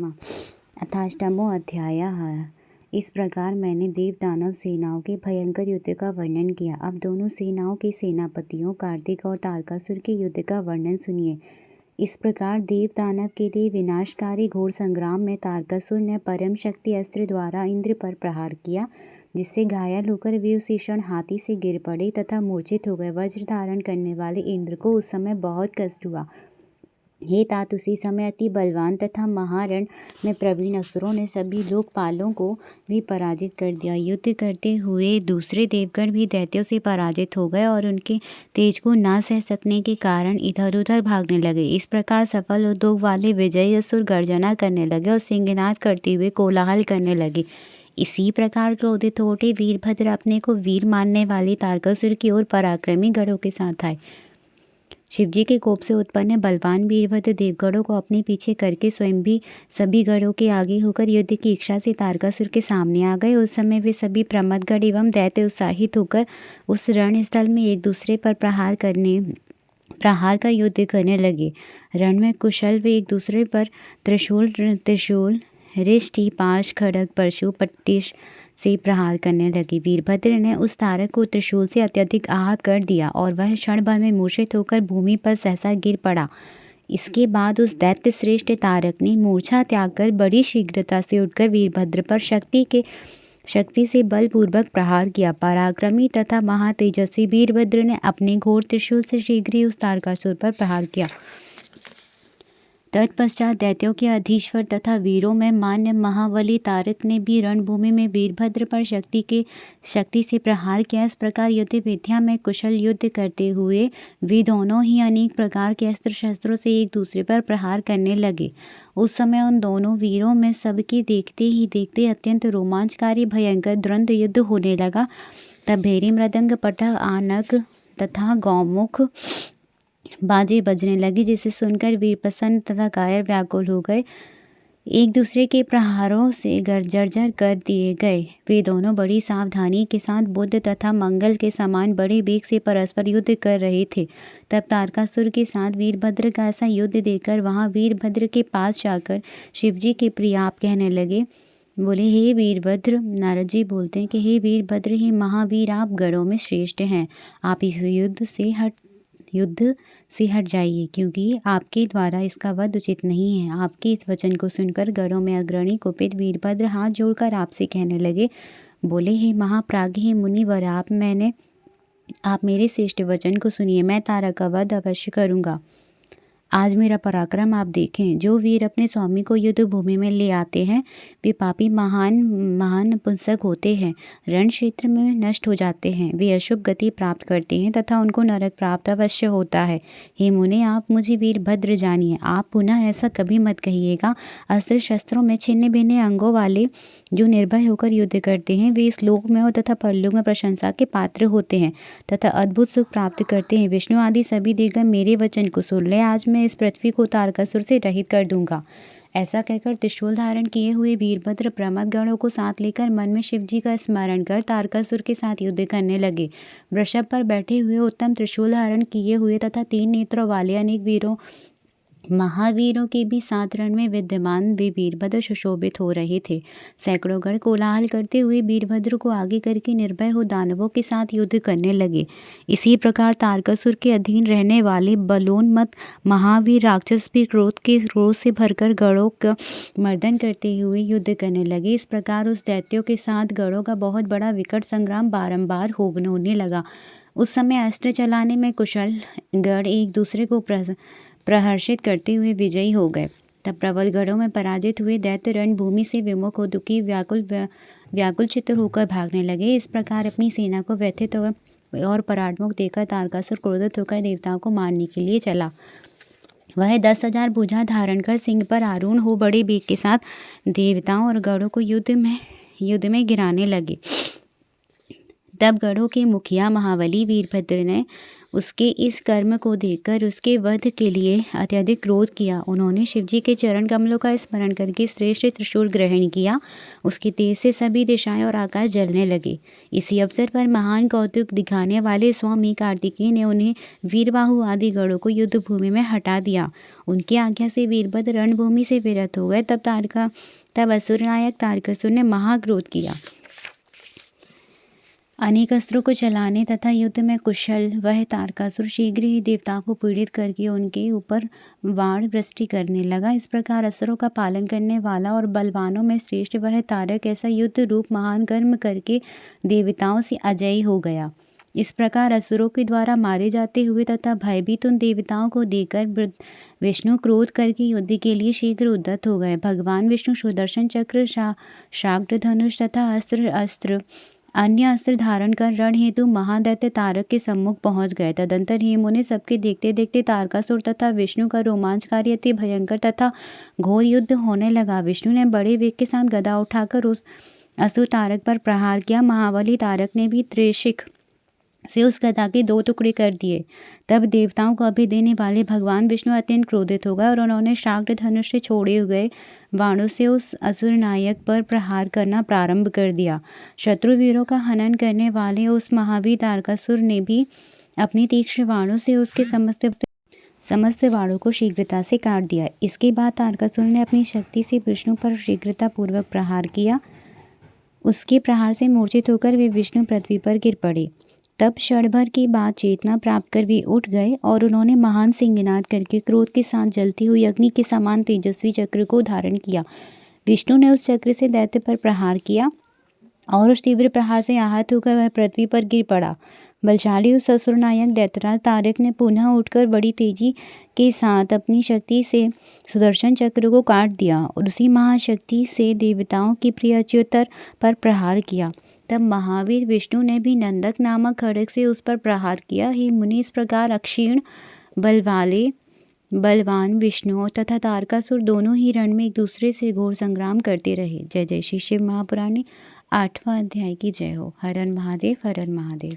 अथाष्टमो अध्यायः। इस प्रकार मैंने देव दानव सेनाओं के भयंकर युद्ध का वर्णन किया। अब दोनों सेनाओं के सेनापतियों कार्तिक और तारकासुर के युद्ध का वर्णन सुनिए। इस प्रकार देव दानव के लिए विनाशकारी घोर संग्राम में तारकासुर ने परम शक्ति अस्त्र द्वारा इंद्र पर प्रहार किया, जिससे घायल होकर वे उसी क्षण हाथी से गिर पड़े तथा मूर्छित हो गए। वज्र धारण करने वाले इंद्र को उस समय बहुत कष्ट हुआ। हे तात, उसी समय अति बलवान तथा महारण में प्रवीण असुरों ने सभी लोकपालों को भी पराजित कर दिया। युद्ध करते हुए दूसरे देवगण भी दैत्यों से पराजित हो गए और उनके तेज को ना सह सकने के कारण इधर उधर भागने लगे। इस प्रकार सफल उद्योग वाले विजयी असुर गर्जना करने लगे और सिंहनाद करते हुए कोलाहल करने लगे। इसी प्रकार क्रोधित हो उठे वीरभद्र अपने को वीर मानने वाले तारकासुर की ओर पराक्रमी गढ़ों के साथ आए। शिवजी के कोप से उत्पन्न बलवान वीरभद्र देवगढ़ों को अपने पीछे करके स्वयं भी सभी गढ़ों के आगे होकर युद्ध की इच्छा से तारकासुर के सामने आ गए। उस समय वे सभी प्रमदगढ़ एवं दैत्य उत्साहित होकर उस रणस्थल में एक दूसरे पर प्रहार कर युद्ध करने लगे। रण में कुशल वे एक दूसरे पर त्रिशूल रिष्टि पाश खड्ग परशु पट्टिश से प्रहार करने लगे। वीरभद्र ने उस तारक को त्रिशूल से अत्यधिक आहत कर दिया और वह क्षण भर में मूर्छित होकर भूमि पर सहसा गिर पड़ा। इसके बाद उस दैत्य श्रेष्ठ तारक ने मूर्छा त्याग कर बड़ी शीघ्रता से उठकर वीरभद्र पर शक्ति से बलपूर्वक प्रहार किया। पराक्रमी तथा महातेजस्वी वीरभद्र ने अपने घोर त्रिशूल से शीघ्र ही उस तारकासुर पर प्रहार किया। तत्पश्चात दैत्यों के अधीश्वर तथा वीरों में मान्य महाबली तारक ने भी रणभूमि में वीरभद्र पर शक्ति से प्रहार किया। इस प्रकार युद्ध विद्या में कुशल युद्ध करते हुए वे दोनों ही अनेक प्रकार के अस्त्र शस्त्रों से एक दूसरे पर प्रहार करने लगे। उस समय उन दोनों वीरों में सबके देखते ही देखते अत्यंत रोमांचकारी भयंकर द्वंद्व युद्ध होने लगा। तब भेरी मृदंग पटह आनक तथा गौमुख बाजे बजने लगी, जिसे सुनकर वीर प्रसन्न तथा कायर व्याकुल हो गए। एक दूसरे के प्रहारों से जर्जर कर दिए गए। वे दोनों बड़ी सावधानी के साथ बुद्ध तथा मंगल के समान बड़े वेग से परस्पर युद्ध कर रहे थे। तब तारकासुर के साथ वीरभद्र का ऐसा युद्ध देखकर वहां वीरभद्र के पास जाकर शिवजी के प्रिय आप कहने लगे। बोले, हे वीरभद्र। नारद जी बोलते हैं कि हे वीरभद्र, हे महावीर, आप गढ़ों में श्रेष्ठ हैं। आप इस युद्ध से हट जाइए, क्योंकि आपके द्वारा इसका वध उचित नहीं है। आपके इस वचन को सुनकर गढ़ों में अग्रणी कुपित वीरभद्र हाथ जोड़कर आपसे कहने लगे। बोले, हे महाप्राज्ञ, हे मुनिवर, आप मेरे श्रेष्ठ वचन को सुनिए। मैं तारक का वध अवश्य करूँगा। आज मेरा पराक्रम आप देखें। जो वीर अपने स्वामी को युद्ध भूमि में ले आते हैं वे पापी महान नपुंसक होते हैं, रण क्षेत्र में नष्ट हो जाते हैं। वे अशुभ गति प्राप्त करते हैं तथा उनको नरक प्राप्त अवश्य होता है। हे मुने, आप मुझे वीरभद्र जानिए। आप पुनः ऐसा कभी मत कहिएगा। अस्त्र शस्त्रों में छिन्न भिन्न अंगों वाले जो निर्भय होकर युद्ध करते हैं वे इस लोक में तथा परलोक में प्रशंसा के पात्र होते हैं तथा अद्भुत सुख प्राप्त करते हैं। विष्णु आदि सभी देवगण मेरे वचन को सुन ले। आज मैं इस पृथ्वी को तारकासुर से रहित कर दूंगा। ऐसा कहकर त्रिशूल धारण किए हुए वीरभद्र प्रमदगढ़ों को साथ लेकर मन में शिवजी का स्मरण कर तारकासुर के साथ युद्ध करने लगे। वृषभ पर बैठे हुए उत्तम त्रिशूल धारण किए हुए तथा 3 नेत्रों वाले अनेक महावीरों के भी साथ रण में विद्यमान वे वीरभद्र सुशोभित हो रहे थे। सैकड़ों गण कोलाहल करते हुए वीरभद्र को आगे करके निर्भय हो दानवों के साथ युद्ध करने लगे। इसी प्रकार तारकासुर के अधीन रहने वाले बलोन्मत्त महावीर राक्षस भी क्रोध से भरकर गढ़ों का मर्दन करते हुए युद्ध करने लगे। इस प्रकार उस दैत्यों के साथ गढ़ों का बहुत बड़ा विकट संग्राम बारंबार होने लगा। उस समय अस्त्र चलाने में कुशल गढ़ एक दूसरे को प्रहर्षित करते हुए विजयी हो गए। तब प्रबल गढ़ों में पराजित हुए दैत्य रणभूमि से विमुख हो दुखी व्याकुल चित्त होकर भागने लगे। इस प्रकार अपनी सेना को व्यथित और परान्मुख देखकर तारकासुर क्रोधित होकर देवताओं को मारने के लिए चला। वह 10,000 भुजा धारण कर सिंह पर आरूढ़ हो बड़े वेग के साथ देवताओं और गढ़ों को युद्ध में गिराने लगे। तब गढ़ों के मुखिया महाबली वीरभद्र ने उसके इस कर्म को देखकर उसके वध के लिए अत्यधिक क्रोध किया। उन्होंने शिवजी के चरण कमलों का स्मरण करके श्रेष्ठ त्रिशूल ग्रहण किया। उसके तेज से सभी दिशाएं और आकाश जलने लगे। इसी अवसर पर महान कौतुक दिखाने वाले स्वामी कार्तिकेय ने उन्हें वीरबाहु आदि गणों को युद्ध भूमि में हटा दिया। उनकी आज्ञा से वीरभद्र रणभूमि से विरत हो गए। तब असुरनायक तारकासुर ने महाक्रोध किया। अनेक अस्त्रों को चलाने तथा युद्ध में कुशल वह तारकासुर शीघ्र ही देवताओं को पीड़ित करके उनके ऊपर बाण वृष्टि करने लगा। इस प्रकार अस्त्रों का पालन करने वाला और बलवानों में श्रेष्ठ वह तारक ऐसा युद्ध रूप महान कर्म करके देवताओं से अजयी हो गया। इस प्रकार असुरों के द्वारा मारे जाते हुए तथा भयभीत उन देवताओं को देखकर विष्णु क्रोध करके युद्ध के लिए शीघ्र उद्यत हो गए। भगवान विष्णु सुदर्शन चक्र, शाग्र धनुष तथा अस्त्र अन्य अस्त्र धारण कर रण हेतु महादैत्य तारक के सम्मुख पहुंच गए। तदंतर हेमु सबके देखते देखते तारकासुर तथा विष्णु का रोमांचकारी अति भयंकर तथा घोर युद्ध होने लगा। विष्णु ने बड़े वेग के साथ गदा उठाकर उस असुर तारक पर प्रहार किया। महाबली तारक ने भी त्रिशिख से उस गदा के 2 टुकड़े कर दिए। तब देवताओं को अभय देने वाले भगवान विष्णु अत्यंत क्रोधित हो गए और उन्होंने शाग्र धनुष से छोड़े हुए बाणों से उस असुर नायक पर प्रहार करना प्रारंभ कर दिया। शत्रुवीरों का हनन करने वाले उस महावीर तारकासुर ने भी अपनी तीक्ष्ण बाणों से उसके समस्त बाणों को शीघ्रता से काट दिया। इसके बाद तारकासुर ने अपनी शक्ति से विष्णु पर शीघ्रता पूर्वक प्रहार किया। उसके प्रहार से मूर्छित होकर वे विष्णु पृथ्वी पर गिर पड़े। तब क्षण भर के बाद चेतना प्राप्त कर वे उठ गए और उन्होंने महान सिंहनाद करके क्रोध के साथ जलती हुई अग्नि के समान तेजस्वी चक्र को धारण किया। विष्णु ने उस चक्र से दैत्य पर प्रहार किया और उस तीव्र प्रहार से आहत होकर वह पृथ्वी पर गिर पड़ा। बलशाली उस असुर नायक दैत्यराज तारक ने पुनः उठकर बड़ी तेजी के साथ अपनी शक्ति से सुदर्शन चक्र को काट दिया और उसी महाशक्ति से देवताओं की प्रिय अच्युतर पर प्रहार किया। तब महावीर विष्णु ने भी नंदक नामक खड्ग से उस पर प्रहार किया। हे मुनि, इस प्रकार अक्षीण बल वाले बलवान विष्णु तथा तारकासुर दोनों ही रण में एक दूसरे से घोर संग्राम करते रहे। जय जय श्री शिव महापुराण 8वां अध्याय की जय हो। हर हर महादेव, हर हर महादेव।